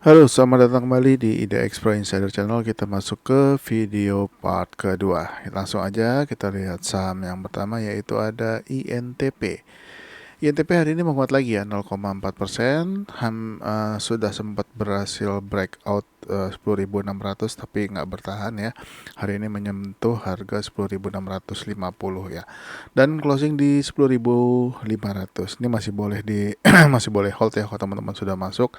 Halo, selamat datang kembali di Ide Explore Insider Channel. Kita masuk ke video part kedua. Langsung aja kita lihat saham yang pertama, yaitu ada INTP. INTP hari ini menguat lagi ya, 0,4%. Sudah sempat berhasil breakout 10.600 tapi nggak bertahan ya. Hari ini menyentuh harga 10.650 ya. Dan closing di 10.500. Ini masih boleh masih boleh hold ya kalau teman-teman sudah masuk.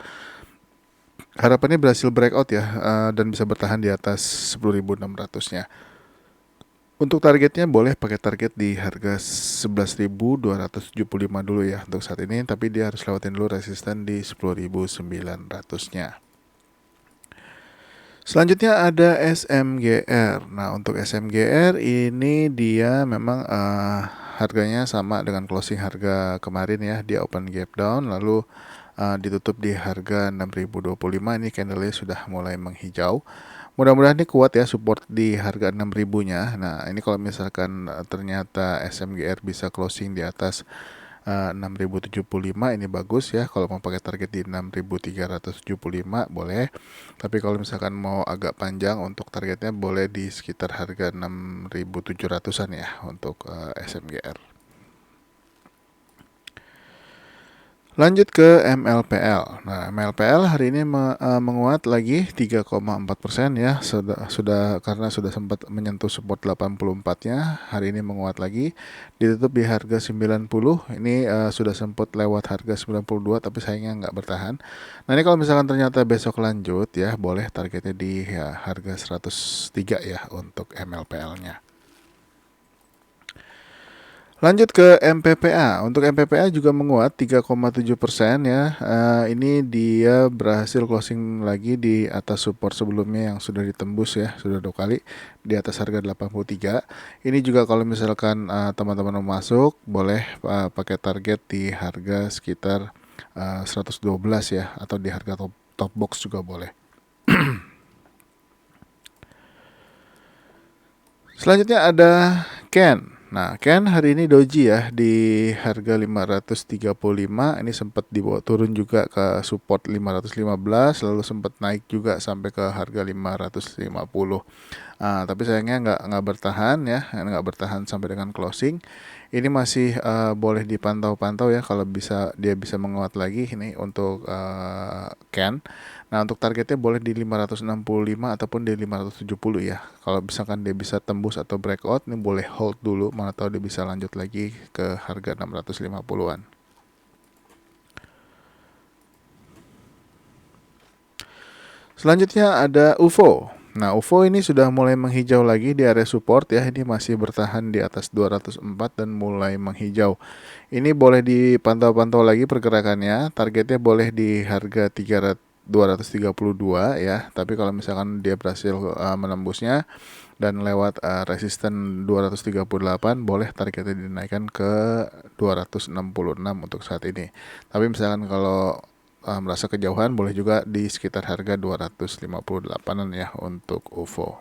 Harapannya berhasil breakout ya, dan bisa bertahan di atas 10.600-nya. Untuk targetnya boleh pakai target di harga 11.275 dulu ya untuk saat ini, tapi dia harus lewatin dulu resisten di 10.900-nya. Selanjutnya ada SMGR. Nah, untuk SMGR ini dia memang harganya sama dengan closing harga kemarin ya, dia open gap down lalu ditutup di harga 6.025. Ini candlenya sudah mulai menghijau. Mudah-mudahan ini kuat ya, support di harga 6.000-nya. Nah, ini kalau misalkan ternyata SMGR bisa closing di atas 6.075, ini bagus ya. Kalau mau pakai target di 6.375 boleh. Tapi kalau misalkan mau agak panjang untuk targetnya boleh di sekitar harga 6.700-an ya untuk SMGR. Lanjut ke MLPL. Nah, MLPL hari ini menguat lagi 3,4% ya. Sudah karena sudah sempat menyentuh support 84-nya, hari ini menguat lagi. Ditutup di harga 90. Ini sudah sempat lewat harga 92 tapi sayangnya nggak bertahan. Nah, ini kalau misalkan ternyata besok lanjut ya, boleh targetnya di ya, harga 103 ya untuk MLPL-nya. Lanjut ke MPPA. Untuk MPPA juga menguat 3,7% ya. Ini dia berhasil closing lagi di atas support sebelumnya yang sudah ditembus ya, sudah 2 kali di atas harga 83. Ini juga kalau misalkan teman-teman mau masuk, boleh pakai target di harga sekitar 112 ya, atau di harga top box juga boleh. Selanjutnya ada Ken. Nah, Ken hari ini doji ya di harga 535. Ini sempat dibawa turun juga ke support 515, lalu sempat naik juga sampai ke harga 550. Tapi sayangnya nggak bertahan ya, nggak bertahan sampai dengan closing. Ini masih boleh dipantau-pantau ya, kalau dia bisa menguat lagi ini untuk Ken. Nah, untuk targetnya boleh di 565 ataupun di 570 ya. Kalau misalkan dia bisa tembus atau breakout, ini boleh hold dulu, mana tahu dia bisa lanjut lagi ke harga 650-an. Selanjutnya ada UFO. Nah, UFO ini sudah mulai menghijau lagi di area support ya. Ini masih bertahan di atas 204 dan mulai menghijau. Ini boleh dipantau-pantau lagi pergerakannya. Targetnya boleh di harga 232 ya. Tapi kalau misalkan dia berhasil menembusnya dan lewat resisten 238, boleh targetnya dinaikkan ke 266 untuk saat ini. Tapi misalkan kalau merasa kejauhan, boleh juga di sekitar harga 258-an ya untuk UFO.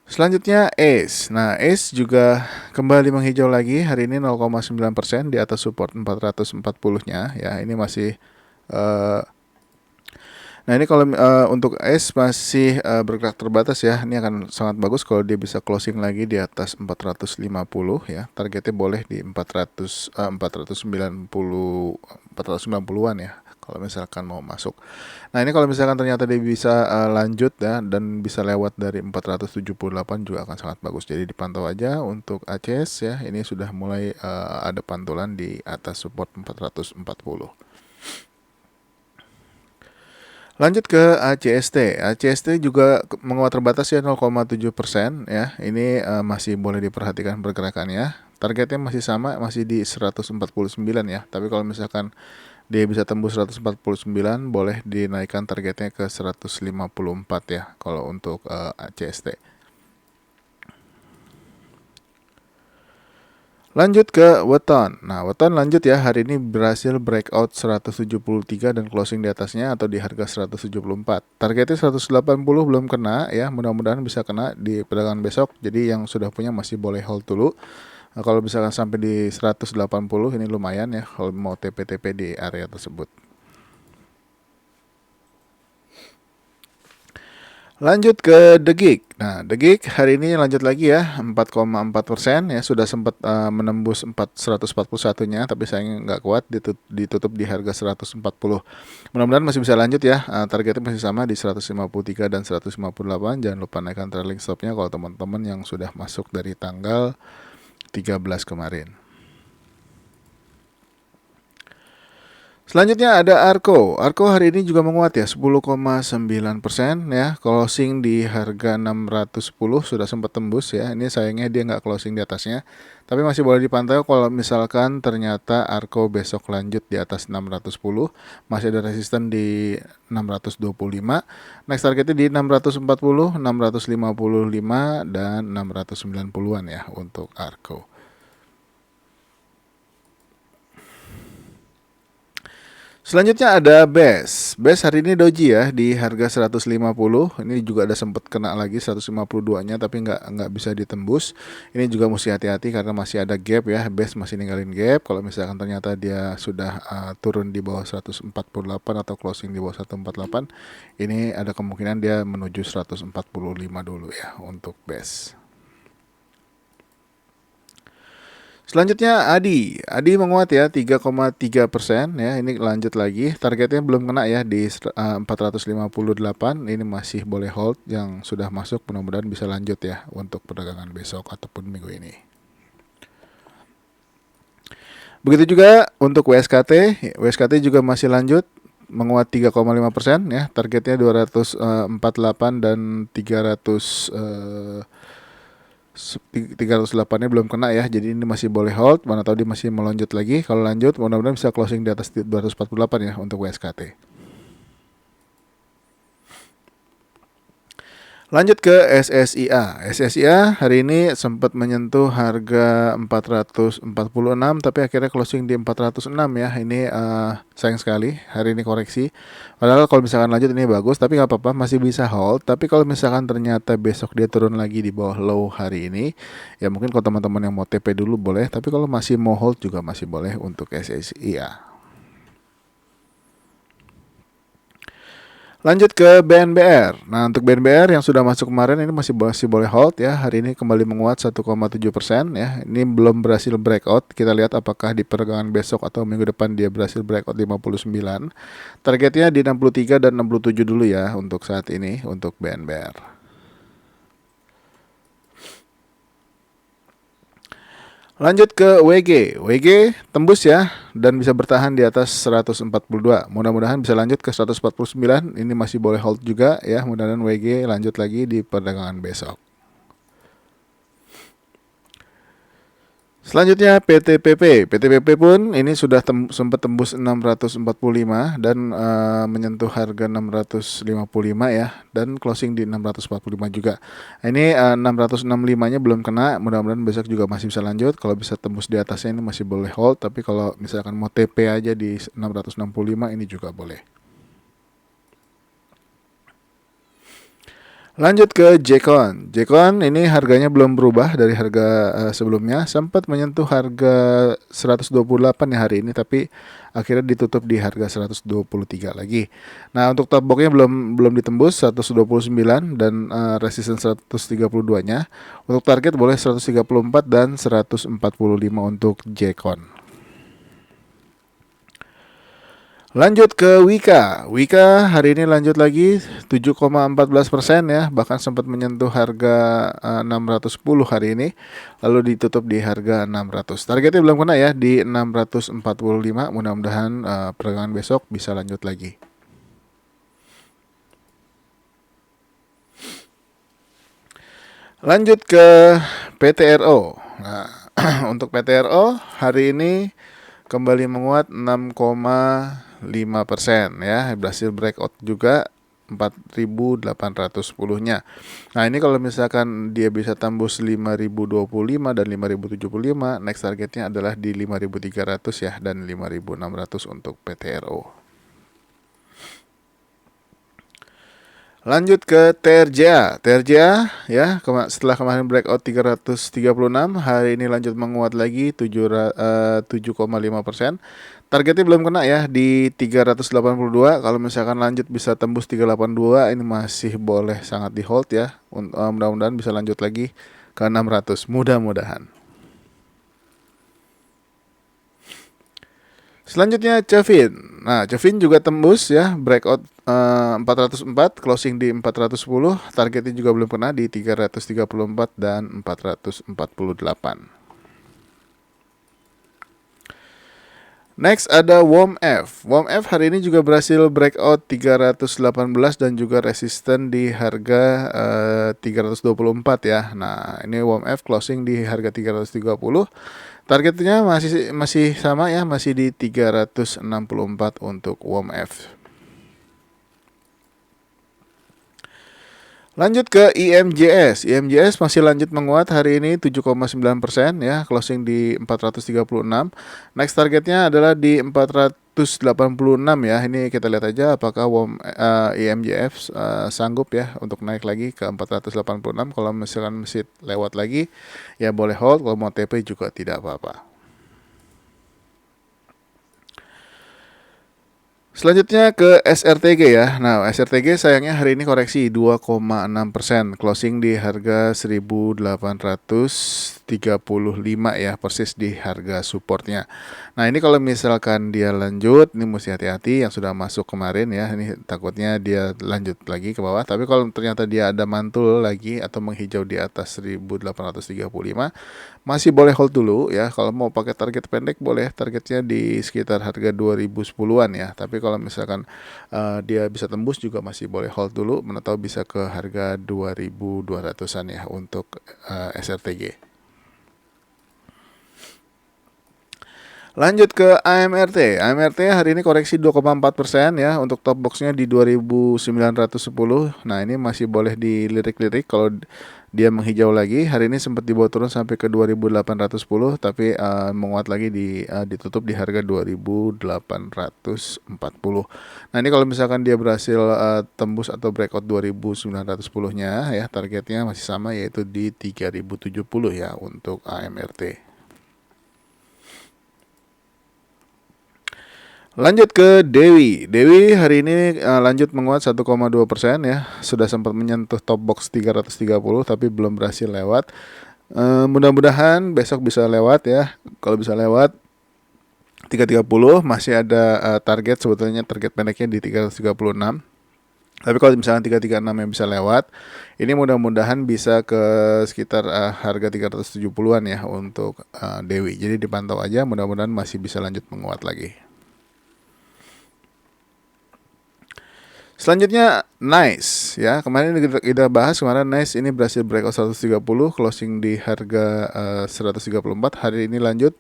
Selanjutnya ACE. Nah, ACE juga kembali menghijau lagi hari ini 0,9% di atas support 440-nya ya. Ini masih Nah, ini kalau untuk ACE masih bergerak terbatas ya. Ini akan sangat bagus kalau dia bisa closing lagi di atas 450 ya. Targetnya boleh di 490-490-an ya, kalau misalkan mau masuk. Nah, ini kalau misalkan ternyata dia bisa lanjut ya dan bisa lewat dari 478 juga akan sangat bagus. Jadi dipantau aja untuk ACS ya. Ini sudah mulai ada pantulan di atas support 440. Lanjut ke ACST. ACST juga menguat terbatas ya 0,7% ya. Ini masih boleh diperhatikan pergerakannya. Targetnya masih sama, masih di 149 ya. Tapi kalau misalkan dia bisa tembus 149, boleh dinaikkan targetnya ke 154 ya kalau untuk ACST. Lanjut ke Weton. Nah, Weton lanjut ya, hari ini berhasil breakout 173 dan closing di atasnya atau di harga 174. Targetnya 180 belum kena ya, mudah-mudahan bisa kena di perdagangan besok. Jadi yang sudah punya masih boleh hold dulu. Nah, kalau misalkan sampai di 180 ini lumayan ya kalau mau TP-TP di area tersebut. Lanjut ke The Gig. Nah, The Gig hari ini lanjut lagi ya, 4,4% ya, sudah sempat menembus 141-nya, tapi sayangnya nggak kuat, ditutup di harga 140. Mudah-mudahan masih bisa lanjut ya, targetnya masih sama di 153 dan 158. Jangan lupa naikkan trailing stopnya kalau teman-teman yang sudah masuk dari tanggal 13 kemarin. Selanjutnya ada Arko. Arko hari ini juga menguat ya, 10,9% ya. Closing di harga 610, sudah sempat tembus ya. Ini sayangnya dia nggak closing di atasnya. Tapi masih boleh dipantau kalau misalkan ternyata Arko besok lanjut di atas 610. Masih ada resisten di 625. Next targetnya di 640, 655, dan 690-an ya untuk Arko. Selanjutnya ada BES. BES hari ini doji ya di harga 150. Ini juga ada sempat kena lagi 152-nya tapi nggak bisa ditembus. Ini juga mesti hati-hati karena masih ada gap ya. BES masih ninggalin gap. Kalau misalkan ternyata dia sudah turun di bawah 148 atau closing di bawah 148, ini ada kemungkinan dia menuju 145 dulu ya untuk BES. Selanjutnya Adi menguat ya 3,3% ya, ini lanjut lagi, targetnya belum kena ya di 458, ini masih boleh hold, yang sudah masuk mudah-mudahan bisa lanjut ya untuk perdagangan besok ataupun minggu ini. Begitu juga untuk WSKT juga masih lanjut menguat 3,5% ya, targetnya 248 dan 308-nya belum kena ya, jadi ini masih boleh hold, mana tahu dia masih melonjak lagi. Kalau lanjut mudah-mudahan bisa closing di atas 248 ya untuk WSKT. Lanjut ke SSIA. SSIA hari ini sempat menyentuh harga 446 tapi akhirnya closing di 406 ya. Ini sayang sekali hari ini koreksi. Padahal kalau misalkan lanjut ini bagus, tapi nggak apa-apa, masih bisa hold. Tapi kalau misalkan ternyata besok dia turun lagi di bawah low hari ini, ya mungkin kalau teman-teman yang mau TP dulu boleh. Tapi kalau masih mau hold juga masih boleh untuk SSIA. Lanjut ke BNBR. Nah, untuk BNBR yang sudah masuk kemarin ini masih boleh hold ya. Hari ini kembali menguat 1,7% ya. Ini belum berhasil breakout. Kita lihat apakah di perdagangan besok atau minggu depan dia berhasil breakout 59. Targetnya di 63 dan 67 dulu ya untuk saat ini untuk BNBR. Lanjut ke WG tembus ya dan bisa bertahan di atas 142. Mudah-mudahan bisa lanjut ke 149. Ini masih boleh hold juga ya. Mudah-mudahan WG lanjut lagi di perdagangan besok. Selanjutnya PTPP. PTPP pun ini sudah sempat tembus 645 dan menyentuh harga 655 ya, dan closing di 645 juga. Ini 665-nya belum kena, mudah-mudahan besok juga masih bisa lanjut. Kalau bisa tembus di atasnya ini masih boleh hold, tapi kalau misalkan mau TP aja di 665 ini juga boleh. Lanjut ke Jcon. Jcon ini harganya belum berubah dari harga sebelumnya. Sempat menyentuh harga 128 ya hari ini, tapi akhirnya ditutup di harga 123 lagi. Nah, untuk top boxnya belum ditembus 129 dan resistance 132-nya. Untuk target boleh 134 dan 145 untuk Jcon. Lanjut ke Wika hari ini lanjut lagi 7,14% ya, bahkan sempat menyentuh harga 610 hari ini, lalu ditutup di harga 600. Targetnya belum kena ya di 645. Mudah-mudahan perdagangan besok bisa lanjut lagi. Lanjut ke PTRO. Nah, untuk PTRO hari ini kembali menguat 6,5% ya, berhasil breakout juga 4.810-nya. Nah, ini kalau misalkan dia bisa tembus 5.025 dan 5.075, next targetnya adalah di 5.300 ya dan 5.600 untuk PTRO. Lanjut ke Terja. Terja ya, setelah kemarin breakout 336, hari ini lanjut menguat lagi 7,5%. Targetnya belum kena ya di 382. Kalau misalkan lanjut bisa tembus 382, ini masih boleh sangat di hold ya. Mudah-mudahan bisa lanjut lagi ke 600. Mudah-mudahan. Selanjutnya Cevin. Nah, Cevin juga tembus ya, breakout 404, closing di 410, targetnya juga belum kena di 334 dan 448. Next ada WOMF. WOMF hari ini juga berhasil breakout 318 dan juga resisten di harga 324 ya. Nah, ini WOMF closing di harga 330. Targetnya masih sama ya, masih di 364 untuk WOMF. Lanjut ke IMJS. IMJS masih lanjut menguat hari ini 7,9% ya, closing di 436. Next targetnya adalah di 486 ya. Ini kita lihat aja apakah IMJF sanggup ya untuk naik lagi ke 486. Kalau misalkan masih lewat lagi ya boleh hold, kalau mau TP juga tidak apa-apa. Selanjutnya ke SRTG ya. Nah, SRTG sayangnya hari ini koreksi 2,6%, closing di harga 1835 ya, persis di harga supportnya. Nah, ini kalau misalkan dia lanjut, ini mesti hati-hati yang sudah masuk kemarin ya. Ini takutnya dia lanjut lagi ke bawah. Tapi kalau ternyata dia ada mantul lagi atau menghijau di atas 1835, masih boleh hold dulu ya. Kalau mau pakai target pendek boleh, targetnya di sekitar harga 2010-an ya. Tapi kalau misalkan dia bisa tembus juga masih boleh hold dulu, atau bisa ke harga 2200-an ya untuk SRTG. Lanjut ke AMRT. AMRT hari ini koreksi 2,4% ya, untuk top boxnya di 2910. Nah, ini masih boleh dilirik-lirik kalau dia menghijau lagi. Hari ini sempat dibawa turun sampai ke 2810, tapi menguat lagi ditutup di harga 2840. Nah, ini kalau misalkan dia berhasil tembus atau breakout 2910-nya ya, targetnya masih sama yaitu di 3070 ya untuk AMRT. Lanjut ke Dewi. Dewi hari ini lanjut menguat 1,2% ya. Sudah sempat menyentuh top box 330 tapi belum berhasil lewat. Mudah-mudahan besok bisa lewat ya. Kalau bisa lewat 330, masih ada target, sebetulnya target pendeknya di 336. Tapi kalau misalnya 336 yang bisa lewat, ini mudah-mudahan bisa ke sekitar harga 370-an ya untuk Dewi. Jadi dipantau aja, mudah-mudahan masih bisa lanjut menguat lagi. Selanjutnya Nice ya. Kemarin kita bahas, kemarin Nice ini berhasil breakout 130, closing di harga 134. Hari ini lanjut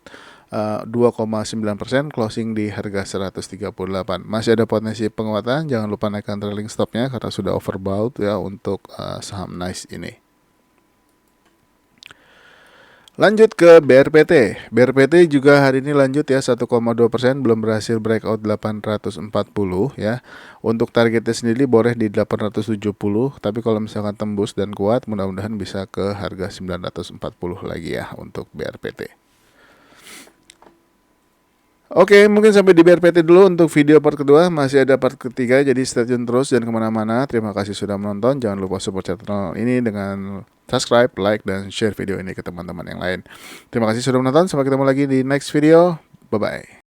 2,9%, closing di harga 138. Masih ada potensi penguatan, jangan lupa naikkan trailing stopnya karena sudah overbought ya untuk saham Nice ini. Lanjut ke BRPT. BRPT juga hari ini lanjut ya 1,2%, belum berhasil breakout 840 ya. Untuk targetnya sendiri boleh di 870, tapi kalau misalkan tembus dan kuat mudah-mudahan bisa ke harga 940 lagi ya untuk BRPT. Oke, mungkin sampai di BRPT dulu untuk video part kedua. Masih ada part ketiga, jadi stay tune terus dan kemana-mana. Terima kasih sudah menonton. Jangan lupa support channel ini dengan subscribe, like, dan share video ini ke teman-teman yang lain. Terima kasih sudah menonton. Sampai ketemu lagi di next video. Bye-bye.